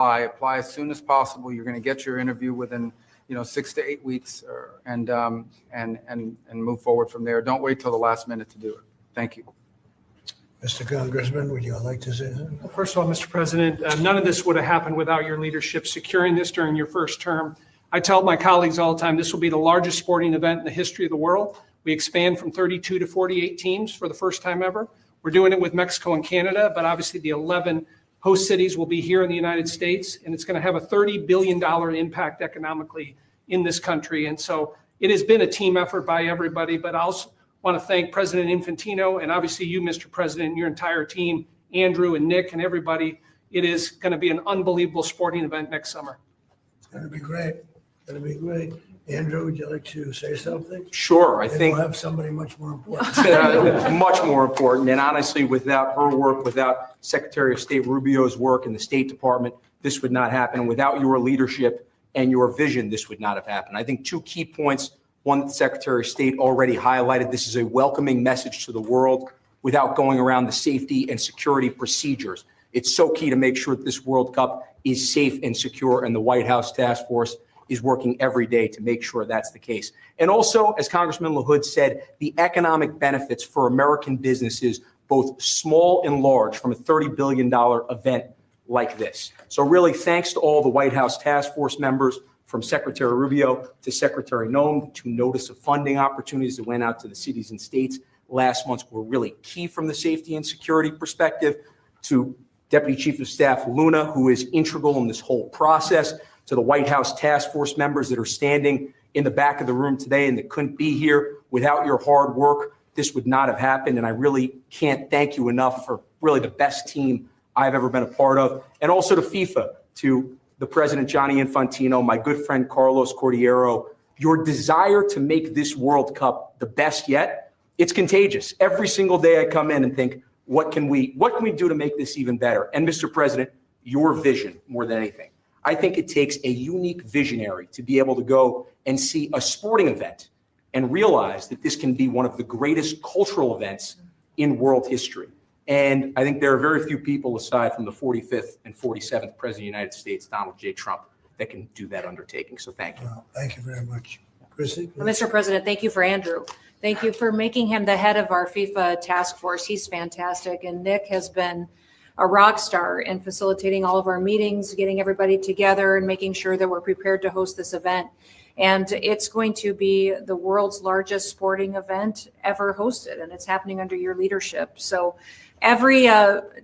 apply as soon as possible. You're going to get your interview within 6 to 8 weeks, and move forward from there. Don't wait till the last minute to do it. Thank you. Mr. Congressman, would you like to say something? Well, first of all, Mr. President, none of this would have happened without your leadership securing this during your first term. I tell my colleagues all the time, this will be the largest sporting event in the history of the world. We expand from 32 to 48 teams for the first time ever. We're doing it with Mexico and Canada, but obviously the 11 host cities will be here in the United States, and it's going to have a $30 billion impact economically in this country. And so it has been a team effort by everybody, but I also want to thank President Infantino and obviously you, Mr. President, and your entire team, Andrew and Nick and everybody. It is going to be an unbelievable sporting event next summer. It's going to be great. It's going to be great. Andrew, would you like to say something? Sure. I think we'll have somebody much more important. much more important. And honestly, without her work, without Secretary of State Rubio's work in the State Department, this would not happen. Without your leadership and your vision, this would not have happened. I think 2 key points. One that the Secretary of State already highlighted. This is a welcoming message to the world without going around the safety and security procedures. It's so key to make sure that this World Cup is safe and secure, and the White House Task Force is working every day to make sure that's the case. And also, as Congressman LaHood said, the economic benefits for American businesses, both small and large, from a $30 billion event like this. So really, thanks to all the White House Task Force members, from Secretary Rubio to Secretary Noem, to notice of funding opportunities that went out to the cities and states last month were really key from the safety and security perspective, to Deputy Chief of Staff Luna, who is integral in this whole process, to the White House Task Force members that are standing in the back of the room today and that couldn't be here. Without your hard work, this would not have happened. And I really can't thank you enough for really the best team I've ever been a part of. And also to FIFA, to the President Gianni Infantino, my good friend Carlos Cordiero, your desire to make this World Cup the best yet, it's contagious. Every single day I come in and think, what can we do to make this even better? And Mr. President, your vision more than anything. I think it takes a unique visionary to be able to go and see a sporting event and realize that this can be one of the greatest cultural events in world history. And I think there are very few people, aside from the 45th and 47th President of the United States, Donald J. Trump, that can do that undertaking. So thank you. Well, thank you very much. Chrissy? Well, Mr. President, thank you for Andrew. Thank you for making him the head of our FIFA task force. He's fantastic. And Nick has been a rock star in facilitating all of our meetings, getting everybody together and making sure that we're prepared to host this event. And it's going to be the world's largest sporting event ever hosted, and it's happening under your leadership. So every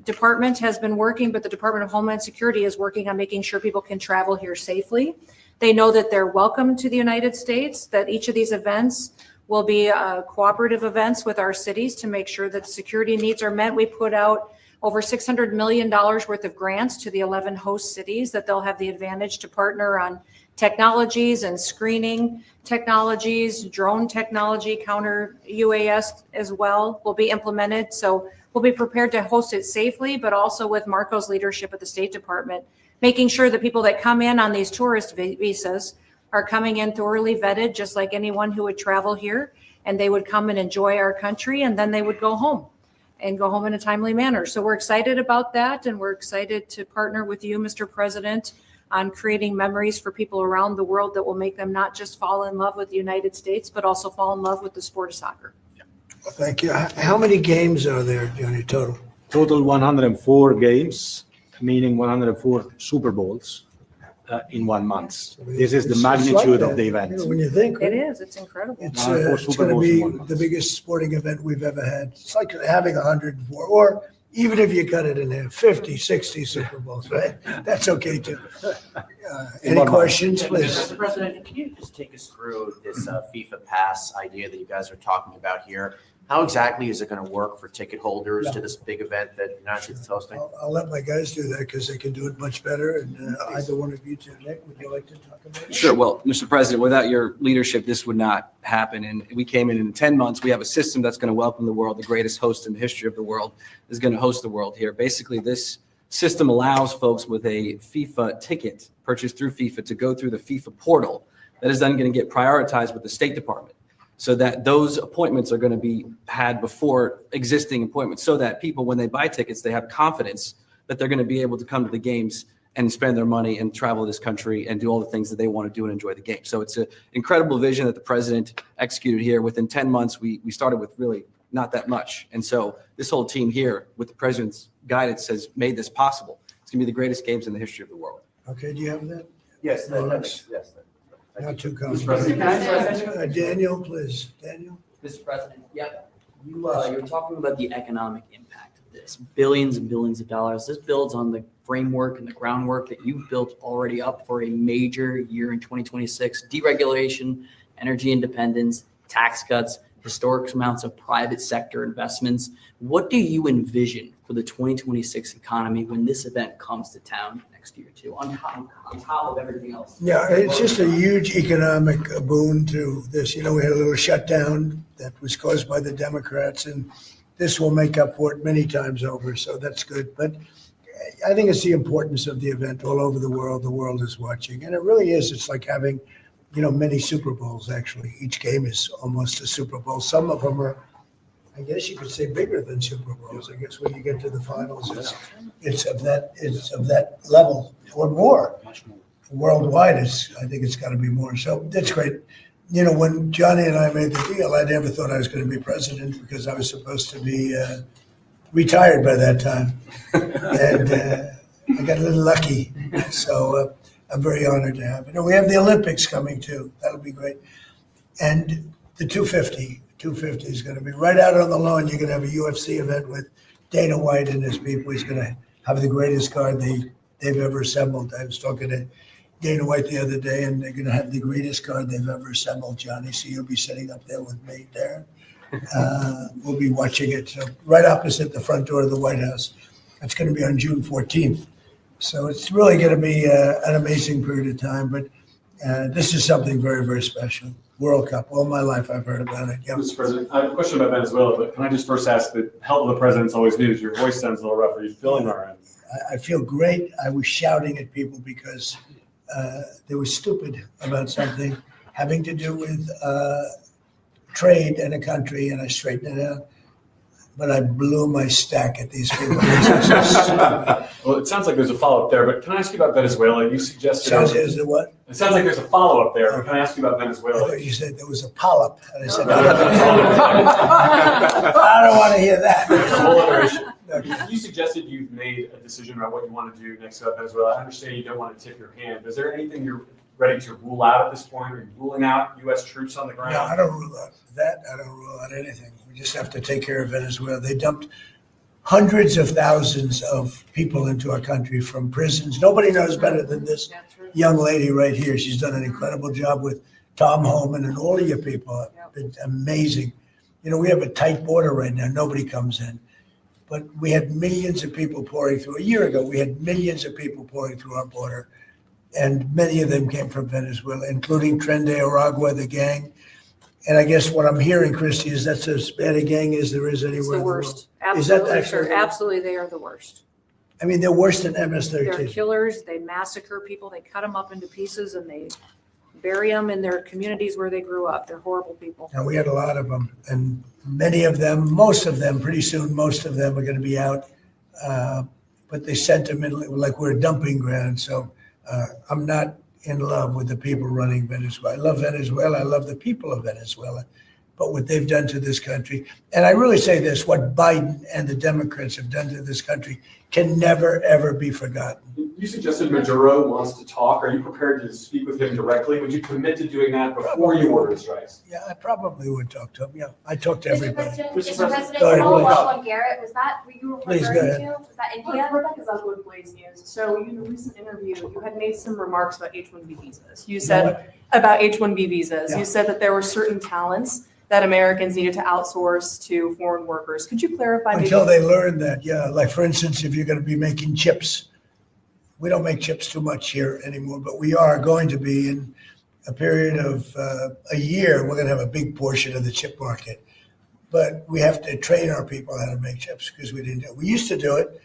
department has been working, but the Department of Homeland Security is working on making sure people can travel here safely. They know that they're welcome to the United States, that each of these events will be cooperative events with our cities to make sure that security needs are met. We put out over $600 million worth of grants to the 11 host cities that they'll have the advantage to partner on technologies and screening technologies, drone technology, counter UAS as well will be implemented. So we'll be prepared to host it safely, but also with Marco's leadership at the State Department, making sure that people that come in on these tourist visas are coming in thoroughly vetted, just like anyone who would travel here, and they would come and enjoy our country, and then they would go home and go home in a timely manner. So we're excited about that, and we're excited to partner with you, Mr. President, on creating memories for people around the world that will make them not just fall in love with the United States, but also fall in love with the sport of soccer. Well, thank you. How many games are there, Johnny, total? Total 104 games, meaning 104 Super Bowls in 1 month. This is the magnitude of the event. You know, when you think It is. It's incredible. it's going to be the biggest sporting event we've ever had. It's like having 104, or even if you cut it in half, 50, 60 Super Bowls, right? That's okay too. Any questions, please? Mr. President, can you just take us through this FIFA Pass idea that you guys are talking about here? How exactly is it going to work for ticket holders to this big event that the United States is hosting? I'll let my guys do that because they can do it much better. And either one of you two, Nick, would you like to talk about it? Sure. Well, Mr. President, without your leadership, this would not happen. And we came in 10 months. We have a system that's going to welcome the world. The greatest host in the history of the world is going to host the world here. Basically, this system allows folks with a FIFA ticket purchased through FIFA to go through the FIFA portal. That is then going to get prioritized with the State Department, so that those appointments are going to be had before existing appointments, so that people, when they buy tickets, they have confidence that they're going to be able to come to the games and spend their money and travel this country and do all the things that they want to do and enjoy the game. So it's an incredible vision that the president executed here. Within 10 months, we started with really not that much. And so this whole team here with the president's guidance has made this possible. It's going to be the greatest games in the history of the world. Okay, do you have that? Yes, Yes. Not too Mr. President, complicated. can I ask- Daniel, please. Daniel? Mr. President, yep. You were talking about the economic impact of this, billions and billions of dollars. This builds on the framework and the groundwork that you've built already up for a major year in 2026, deregulation, energy independence, tax cuts, historic amounts of private sector investments. What do you envision for the 2026 economy when this event comes to town next year too, on top of everything else? Yeah, it's just a huge economic boon to this. You know, we had a little shutdown that was caused by the Democrats, and this will make up for it many times over, so that's good. But I think it's the importance of the event all over the world. The world is watching, and it really is. It's like having, you know, many Super Bowls, actually. Each game is almost a Super Bowl. Some of them are, I guess you could say, bigger than Super Bowls. I guess when you get to the finals, it's of that level or more. Worldwide, I think it's got to be more. So that's great. You know, when Johnny and I made the deal, I never thought I was going to be president because I was supposed to be retired by that time. And I got a little lucky. So I'm very honored to have it. And we have the Olympics coming too. That'll be great. And the 250 is going to be right out on the lawn. You're going to have a UFC event with Dana White and his people. He's going to have the greatest card they've ever assembled. I was talking to Dana White the other day, and they're going to have the greatest card they've ever assembled, Johnny. So you'll be sitting up there with me, Darren. We'll be watching it. So right opposite the front door of the White House. It's going to be on June 14th. So it's really going to be an amazing period of time. But this is something very, very special. World Cup. All my life I've heard about it. Yep. Mr. President, I have a question about Venezuela, but can I just first ask, the health of the president's always news. Your voice sounds a little rough. Are you feeling all right? I feel great. I was shouting at people because they were stupid about something having to do with trade in a country, and I straightened it out. But I blew my stack at these people. Well, it sounds like there's a follow-up there, but can I ask you about Venezuela? You suggested... Is there what? It sounds like there's a follow-up there, but can I ask you about I Venezuela? thought you said there was a polyp. And I said, I don't want to hear It's a whole other issue. that. You suggested you've made a decision about what you want to do next about Venezuela. I understand you don't want to tip your hand. But is there anything you're ready to rule out at this point? Are you ruling out U.S. troops on the ground? No, I don't rule out that. I don't rule out anything. We just have to take care of Venezuela. They dumped hundreds of thousands of people into our country from prisons. Nobody knows better than this young lady right here. She's done an incredible job with Tom Homan and all of your people. It's amazing. You know, we have a tight border right now. Nobody comes in. But we had millions of people pouring through. A year ago, we had millions of people pouring through our border. And many of them came from Venezuela, including Tren de Aragua, the gang. And I guess what I'm hearing, Christy, is that's as bad a gang as there is anywhere It's in the the world. worst. Is that Absolutely, actually- sir. Absolutely, they are the worst. I mean, they're worse than They're MS-13. killers. They massacre people. They cut them up into pieces and they bury them in their communities where they grew up. They're horrible people. And we had a lot of them. And many of them, most of them, pretty soon, most of them are going to be out. But they sent them in like we're a dumping ground. So I'm not in love with the people running Venezuela. I love Venezuela. I love the people of Venezuela. But what they've done to this country, and I really say this, what Biden and the Democrats have done to this country can never, ever be forgotten. You suggested Maduro wants to talk. Are you prepared to speak with him directly? Would you commit to doing that before you order strikes? Yeah, I probably would talk to him. Yeah, I talk to Mr. everybody. President, Mr. Mr. President, Go ahead, follow please. up on Garrett, was that what you were Please, go referring ahead. to? Was that India? Yeah, Rebecca Zuckwood, Blaze News. So in a recent interview, you had made some remarks about H-1B visas. You said about H-1B visas, Yeah. you said that there were certain talents that Americans needed to outsource to foreign workers. Could you clarify? Until they learn that, yeah. Like, for instance, if you're going to be making chips, we don't make chips too much here anymore, but we are going to be in a period of a year. We're going to have a big portion of the chip market. But we have to train our people how to make chips because we didn't do it. We used to do it,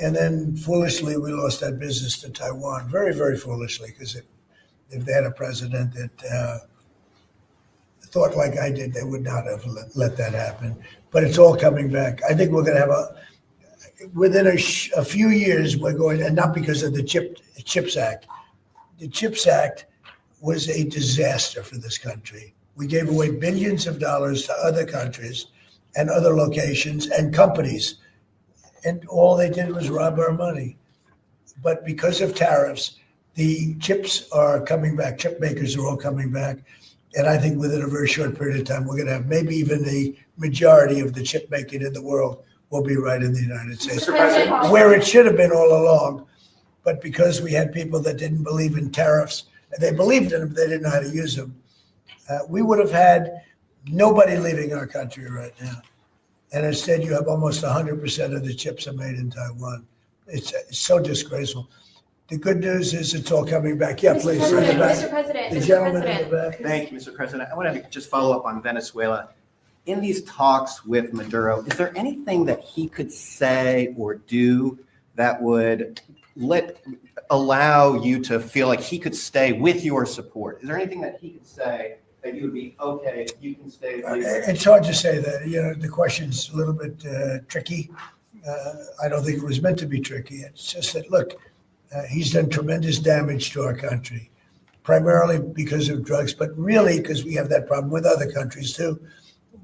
and then foolishly we lost that business to Taiwan. Very, very foolishly, because if they had a president that thought like I did, they would not have let that happen. But it's all coming back. I think we're going to have within a few years, we're going, and not because of the CHIPS Act. The CHIPS Act was a disaster for this country. We gave away billions of dollars to other countries and other locations and companies, and all they did was rob our money. But because of tariffs, the chips are coming back. Chip makers are all coming back. And I think within a very short period of time, we're going to have maybe even the majority of the chip making in the world will be right in the United States, where it should have been all along. But because we had people that didn't believe in tariffs, they believed in them, but they didn't know how to use them. We would have had nobody leaving our country right now. And instead, you have almost 100% of the chips are made in Taiwan. It's so disgraceful. The good news is it's all coming back. Yeah, please. Mr. President, The Mr. gentleman in President. the back. Thank you, Mr. President. I want to just follow up on Venezuela. In these talks with Maduro, is there anything that he could say or do that would allow you to feel like he could stay with your support? Is there anything that he could say that you would be, okay, you can stay? It's hard to say that. You know, the question's a little bit tricky. I don't think it was meant to be tricky. It's just that, look, he's done tremendous damage to our country, primarily because of drugs, but really because we have that problem with other countries too.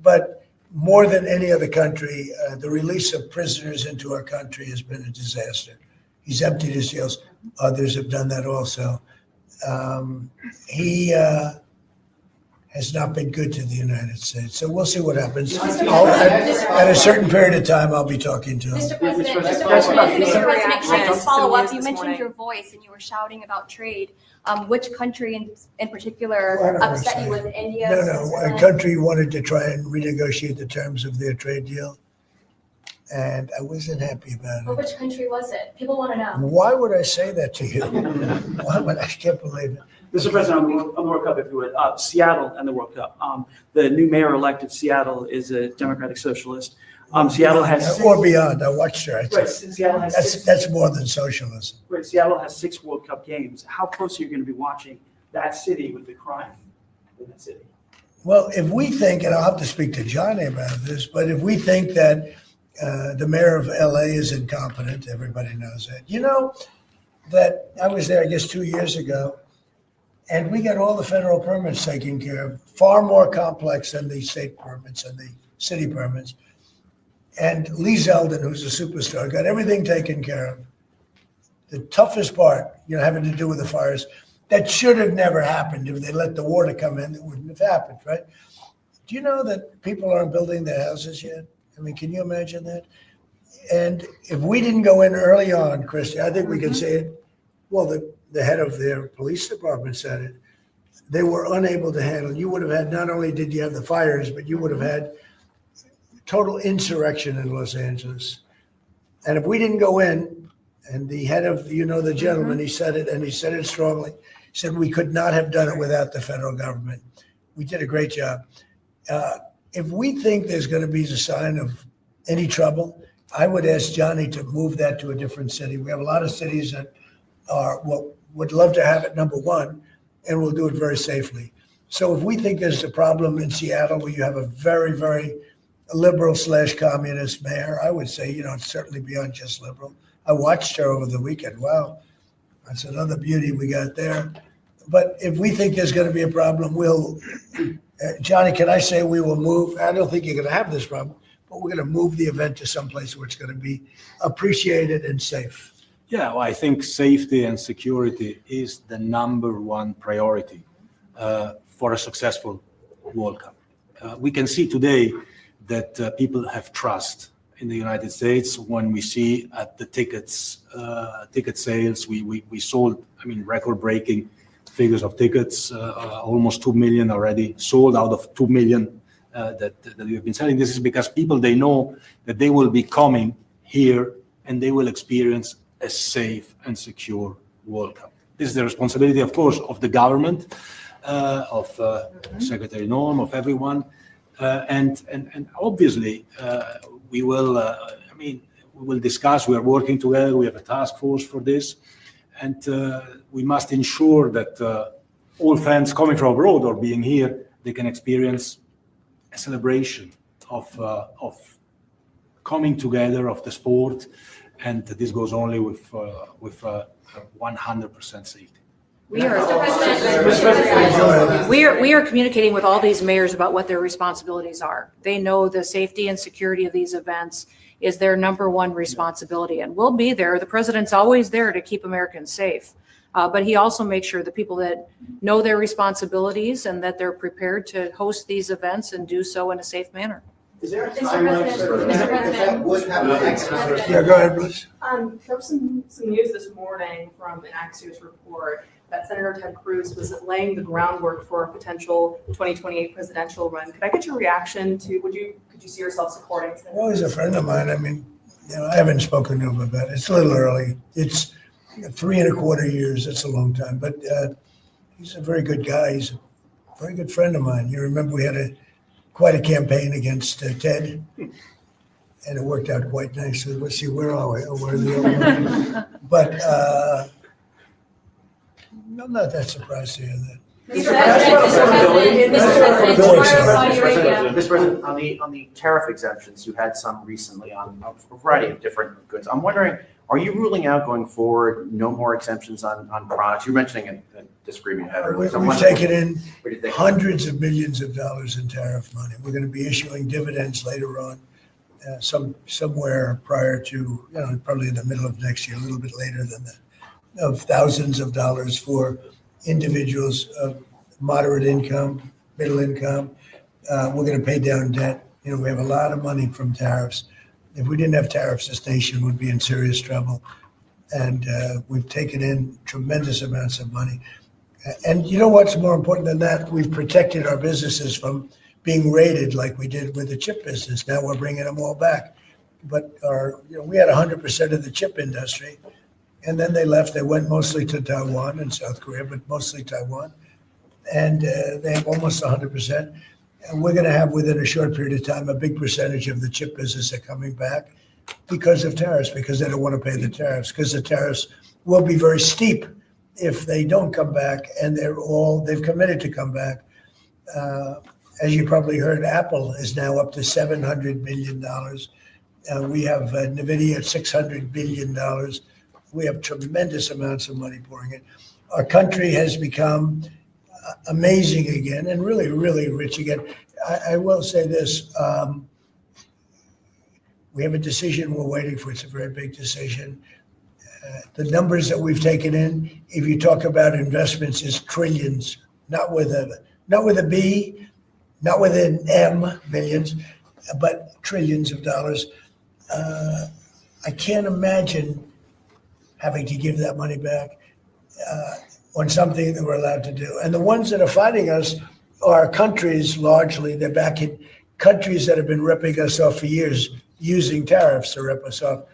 But more than any other country, the release of prisoners into our country has been a disaster. He's emptied his jails. Others have done that also. He has not been good to the United States. So we'll see what happens. At a certain period of time, I'll be talking to him. Mr. President, can I just follow up? You mentioned your voice and you were shouting about trade. Which country in particular upset you? Was it India? No, a country wanted to try and renegotiate the terms of their trade deal, and I wasn't happy about But it. which country was it? People want to know. Why would I say that to you? Why would I can't believe it? Mr. President, on the World Cup, if you would, Seattle and the World Cup. The new mayor-elect of Seattle is a Democratic Socialist. Seattle has or beyond. I watched her. Right, Seattle has That's more than socialism. Right, Seattle has 6 World Cup games. How close are you going to be watching that city with the crime in that city? Well, if we think, and I'll have to speak to Johnny about this, but if we think that the mayor of LA is incompetent, everybody knows that. You know that I was there, I guess, 2 years ago, and we got all the federal permits taken care of, far more complex than the state permits and the city permits. And Lee Zeldin, who's a superstar, got everything taken care of. The toughest part, having to do with the fires, that should have never happened. If they let the water come in, it wouldn't have happened, right? Do you know that people aren't building their houses yet? I mean, can you imagine that? And if we didn't go in early on, Christy, I think we can say it. Well, the head of their police department said it. They were unable to handle. You would have had, not only did you have the fires, but you would have had total insurrection in Los Angeles. And if we didn't go in, and the head of, the gentleman, he said it, and he said it strongly, he said we could not have done it without the federal government. We did a great job. If we think there's going to be a sign of any trouble, I would ask Johnny to move that to a different city. We have a lot of cities that would love to have it number one, and we'll do it very safely. So if we think there's a problem in Seattle where you have a very, very liberal/communist mayor, I would say, it's certainly beyond just liberal. I watched her over the weekend. Wow, that's another beauty we got there. But if we think there's going to be a problem, Johnny, can I say we will move? I don't think you're going to have this problem, but we're going to move the event to someplace where it's going to be appreciated and safe. Yeah, well, I think safety and security is the number one priority for a successful World Cup. We can see today that people have trust in the United States when we see at the ticket sales, we sold, record-breaking figures of tickets, almost 2 million already sold out of 2 million that we have been selling. This is because people, they know that they will be coming here and they will experience a safe and secure World Cup. This is the responsibility, of course, of the government, of Secretary Norm, of everyone. And obviously, we will discuss, we are working together, we have a task force for this, and we must ensure that all fans coming from abroad or being here, they can experience a celebration of coming together of the sport, and this goes only with 100% safety. We are communicating with all these mayors about what their responsibilities are. They know the safety and security of these events is their number one responsibility, and we'll be there. The president's always there to keep Americans safe. But he also makes sure the people that know their responsibilities and that they're prepared to host these events and do so in a safe manner. Is there a Mr. President, Yeah, go ahead, please. There was some news this morning from an Axios report that Senator Ted Cruz was laying the groundwork for a potential 2028 presidential run. Could I get your reaction to, could you see yourself supporting Senator Well, he's a Cruz? friend of mine. I mean, I haven't spoken to him about it. It's a little early. It's 3.25 years. It's a long time, but he's a very good guy. He's a very good friend of mine. You remember we had quite a campaign against Ted, and it worked out quite nicely. Let's see, where are we? Oh, where are the other ones? But I'm not that surprised to hear that. Mr. President, on the tariff exemptions, you had some recently on a variety of different goods. I'm wondering, are you ruling out going forward no more exemptions on products? You're mentioning a disagreement you had earlier. So I'm We've wondering, taken in what do you think? hundreds of millions of dollars in tariff money. We're going to be issuing dividends later on, somewhere prior to, probably in the middle of next year, a little bit later than that, of thousands of dollars for individuals of moderate income, middle income. We're going to pay down debt. We have a lot of money from tariffs. If we didn't have tariffs, this nation would be in serious trouble. And we've taken in tremendous amounts of money. And you know what's more important than that? We've protected our businesses from being raided like we did with the chip business. Now we're bringing them all back. But we had 100% of the chip industry. And then they left. They went mostly to Taiwan and South Korea, but mostly Taiwan. And they have almost 100%. And we're going to have, within a short period of time, a big percentage of the chip business are coming back because of tariffs, because they don't want to pay the tariffs, because the tariffs will be very steep if they don't come back, and they've committed to come back. As you probably heard, Apple is now up to $700 billion. We have NVIDIA at $600 billion. We have tremendous amounts of money pouring in. Our country has become amazing again and really, really rich again. I will say this. We have a decision we're waiting for. It's a very big decision. The numbers that we've taken in, if you talk about investments, is trillions, not with a B, not with an M, millions, but trillions of dollars. I can't imagine having to give that money back on something that we're allowed to do. And the ones that are fighting us are countries, largely. They're back in countries that have been ripping us off for years, using tariffs to rip us off.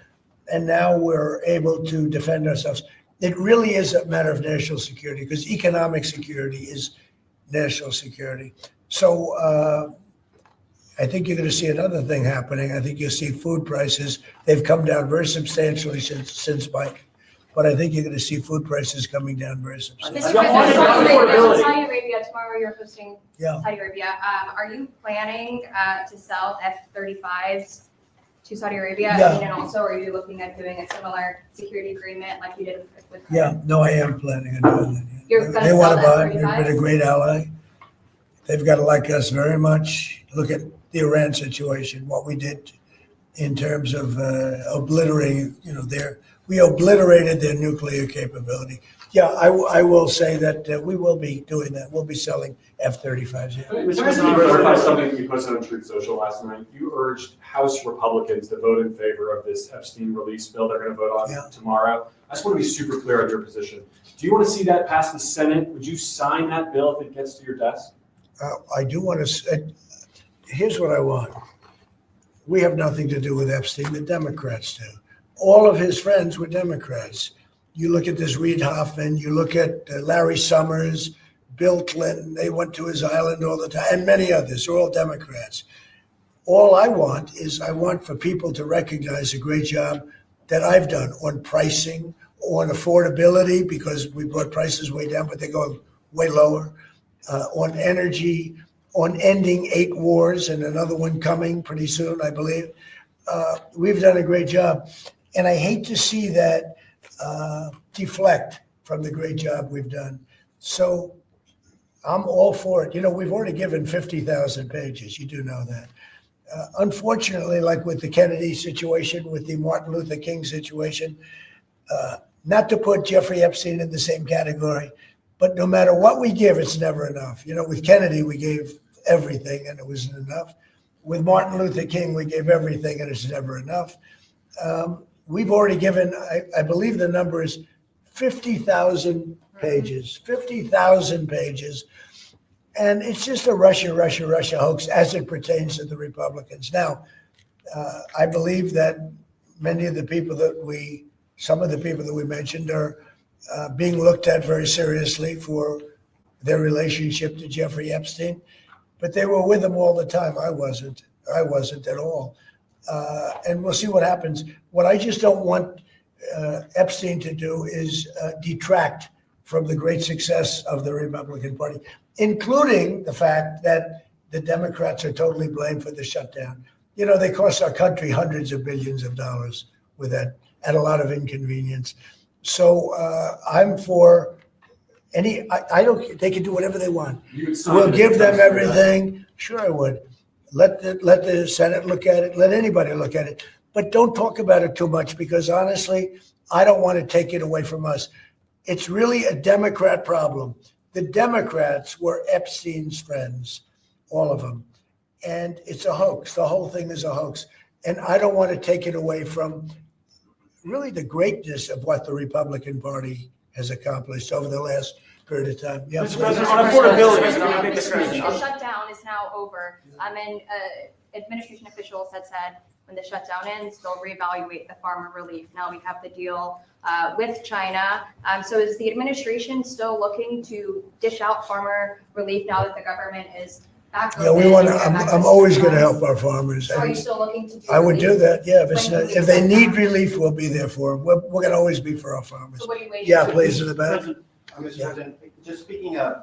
And now we're able to defend ourselves. It really is a matter of national security, because economic security is national security. So I think you're going to see another thing happening. I think you'll see food prices. They've come down very substantially since Mike. But I think you're going to see food prices coming down very substantially. Mr. President, Saudi Arabia, tomorrow you're hosting Yeah. Saudi Arabia. Are you planning to sell F-35s to Saudi Arabia? Yeah. And also, are you looking at doing a similar security agreement like you did with? Yeah, no, I am planning on doing that. Yeah. You're going to They sell want to buy. the They've been a F-35s? great ally. They've got to like us very much. Look at the Iran situation, what we did in terms of obliterating, we obliterated their nuclear capability. Yeah, I will say that we will be doing that. We'll be selling F-35s. Yeah. Mr. President, you clarified something you posted on Truth Social last night. You urged House Republicans to vote in favor of this Epstein release bill they're going to vote on tomorrow. I just want to be super clear on your position. Do you want to see that pass the Senate? Would you sign that bill if it gets to your desk? I do want to. Here's what I want. We have nothing to do with Epstein. The Democrats do. All of his friends were Democrats. You look at this Reid Hoffman, you look at Larry Summers, Bill Clinton, they went to his island all the time, and many others, they're all Democrats. All I want for people to recognize the great job that I've done on pricing, on affordability, because we brought prices way down, but they're going way lower, on energy, on ending 8 wars and another one coming pretty soon, I believe. we've done a great job. And I hate to see that deflect from the great job we've done. So I'm all for it. You know, we've already given 50,000 pages. You do know that. Unfortunately, like with the Kennedy situation, with the Martin Luther King situation, not to put Jeffrey Epstein in the same category, but no matter what we give, it's never enough. You know, with Kennedy, we gave everything and it wasn't enough. With Martin Luther King, we gave everything and it's never enough. We've already given, I believe the number is 50,000 pages, 50,000 pages. And it's just a Russia hoax as it pertains to the Republicans. Now, I believe that many of the people that some of the people that we mentioned are being looked at very seriously for their relationship to Jeffrey Epstein, but they were with him all the time. I wasn't at all. And we'll see what happens. What I just don't want Epstein to do is detract from the great success of the Republican Party, including the fact that the Democrats are totally blamed for the shutdown. You know, they cost our country hundreds of billions of dollars with that, at a lot of inconvenience. So I'm for I don't, they can do whatever they want. We'll give them everything. Sure, I would. Let the Senate look at it. Let anybody look at it. But don't talk about it too much because honestly, I don't want to take it away from us. It's really a Democrat problem. The Democrats were Epstein's friends, all of them. And it's a hoax. The whole thing is a hoax. And I don't want to take it away from really the greatness of what the Republican Party has accomplished over the last period of time. Yeah, Mr. President, on affordability, the shutdown is now over. And administration officials had said when the shutdown ends, they'll reevaluate the farmer relief. Now we have the deal with China. So is the administration still looking to dish out farmer relief now that the government is back? Yeah, we want to. I'm always going to help our farmers. So are you still looking to do I would do relief? that. Yeah, if they need relief, we'll be there for them. We're going to always be for our farmers. So what are you waiting Yeah, for? please in the back. Mr. President, just speaking of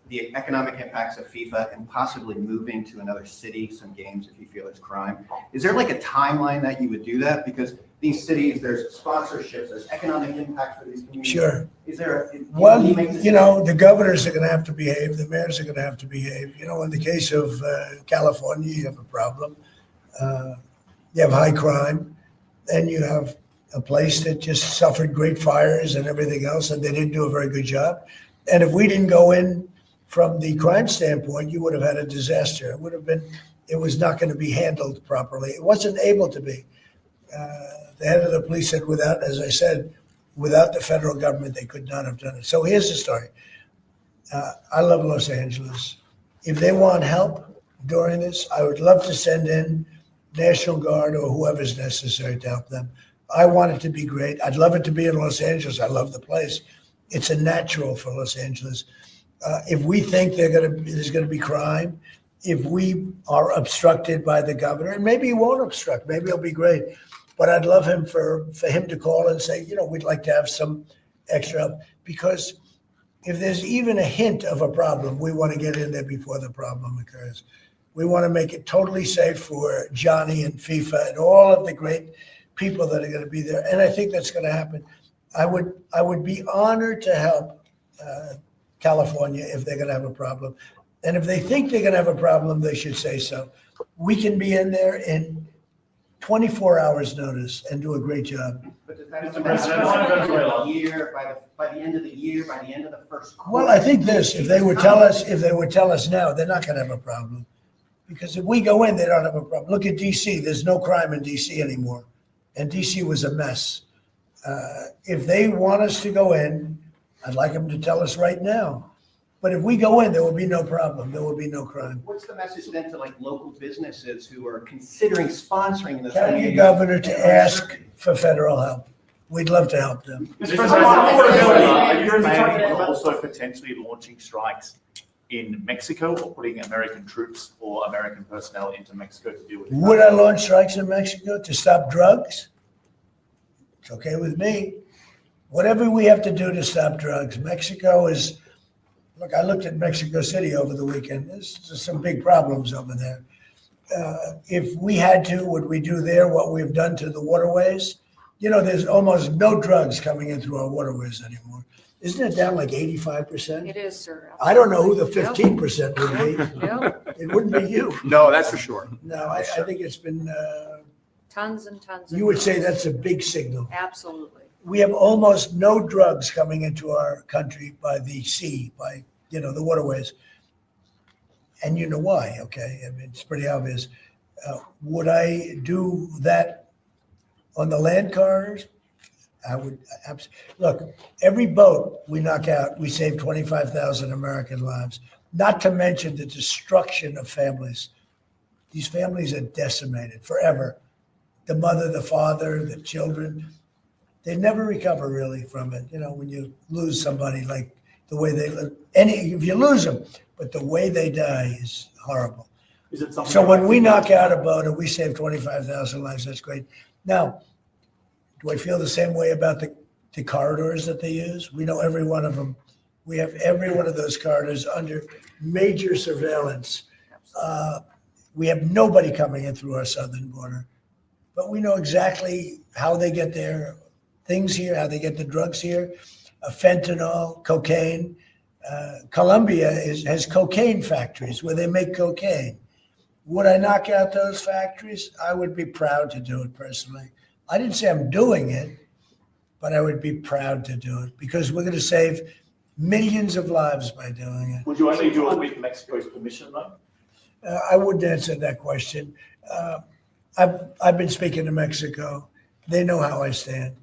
the economic impacts of FIFA and possibly moving to another city, some games if you feel it's crime, is there like a timeline that you would do that? Because these cities, there's sponsorships, there's economic impact for these communities. Sure. Is there, Well, you know, the governors are going to have to behave. The mayors are going to have to behave. You know, in the case of California, you have a problem. You have high crime, and you have a place that just suffered great fires and everything else, and they didn't do a very good job. And if we didn't go in from the crime standpoint, you would have had a disaster. It was not going to be handled properly. It wasn't able to be. The head of the police said as I said, without the federal government, they could not have done it. So here's the story. I love Los Angeles. If they want help during this, I would love to send in National Guard or whoever's necessary to help them. I want it to be great. I'd love it to be in Los Angeles. I love the place. It's a natural for Los Angeles. If we think there's going to be crime, if we are obstructed by the governor, and maybe he won't obstruct, maybe it'll be great. But I'd love him for him to call and say, you know, we'd like to have some extra help. Because if there's even a hint of a problem, we want to get in there before the problem occurs. We want to make it totally safe for Johnny and FIFA and all of the great people that are going to be there. And I think that's going to happen. I would be honored to help California if they're going to have a problem. And if they think they're going to have a problem, they should say so. We can be in there in 24 hours notice and do a great job. But does that mean by the year, by the end of the year, by the end of the first quarter? Well, I think if they would tell us now, they're not going to have a problem. Because if we go in, they don't have a problem. Look at DC. There's no crime in DC anymore. And DC was a mess. If they want us to go in, I'd like them to tell us right now. But if we go in, there will be no problem. There will be no crime. What's the message then to like local businesses who are considering sponsoring this? Tell your governor to ask for federal help. We'd love to help them. Mr. President, are you planning on also potentially launching strikes in Mexico or putting American troops or American personnel into Mexico to deal with? Would I launch strikes in Mexico to stop drugs? It's okay with me. Whatever we have to do to stop drugs. Mexico is, look, I looked at Mexico City over the weekend. There's some big problems over there. if we had to, would we do there what we've done to the waterways? You know, there's almost no drugs coming in through our waterways anymore. Isn't it down like 85%? It is, sir. I don't know who the Yep. 15% would be. Yep. It wouldn't be you. No, that's for sure. No, I think it's been, Tons and tons. and you would say tons. that's a big signal. Absolutely. We have almost no drugs coming into our country by the sea, by, the waterways. And you know why, okay? I mean, it's pretty obvious. Would I do that on the land corridors? I would, look, every boat we knock out, we save 25,000 American lives, not to mention the destruction of families. These families are decimated forever. The mother, the father, the children, they never recover really from it. When you lose somebody like the way they live, if you lose them, but the way they die is horrible. Is it something? So when we knock out a boat and we save 25,000 lives, that's great. Now, do I feel the same way about the corridors that they use? We know every one of them. We have every one of those corridors under major surveillance. We have nobody coming in through our southern border, but we know exactly how they get their things here, how they get the drugs here, fentanyl, cocaine. Colombia has cocaine factories where they make cocaine. Would I knock out those factories? I would be proud to do it personally. I didn't say I'm doing it, but I would be proud to do it because we're going to save millions of lives by doing it. Would you only do it with Mexico's permission, though? I wouldn't answer that question. I've been speaking to Mexico. They know how I stand.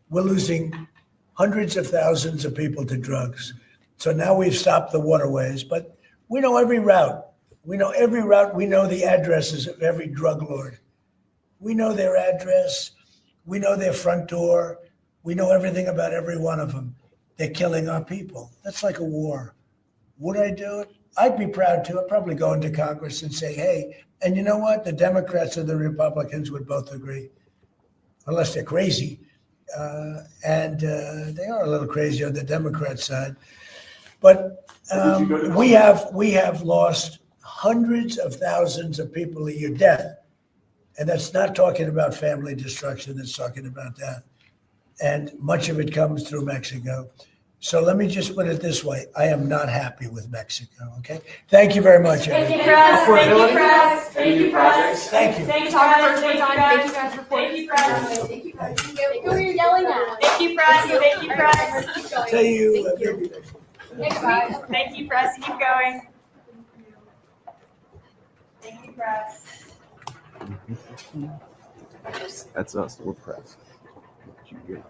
We're losing hundreds of thousands of people to drugs. So now we've stopped the waterways, but we know every route. We know every route. We know the addresses of every drug lord. We know their address. We know their front door. We know everything about every one of them. They're killing our people. That's like a war. Would I do it? I'd be proud to. I'd probably go into Congress and say, hey, and you know what? The Democrats and the Republicans would both agree, unless they're crazy. And they are a little crazy on the Democrat side. But we have lost hundreds of thousands of people a year, death. And that's not talking about family destruction, that's talking about that. And much of it comes through Mexico. So let me just put it this way. I am not happy with Mexico, okay? Thank you very much. Thank you, press. Thank you, press. Thank you, press. Thank you. Thank you, press. Thank you, press. Thank you, press. Thank you, press. Who are you yelling at? Thank you, press. Thank you, press. Tell you, maybe Next week. Thank you, press. Keep going. Thank you, press. That's us. We're press. You good.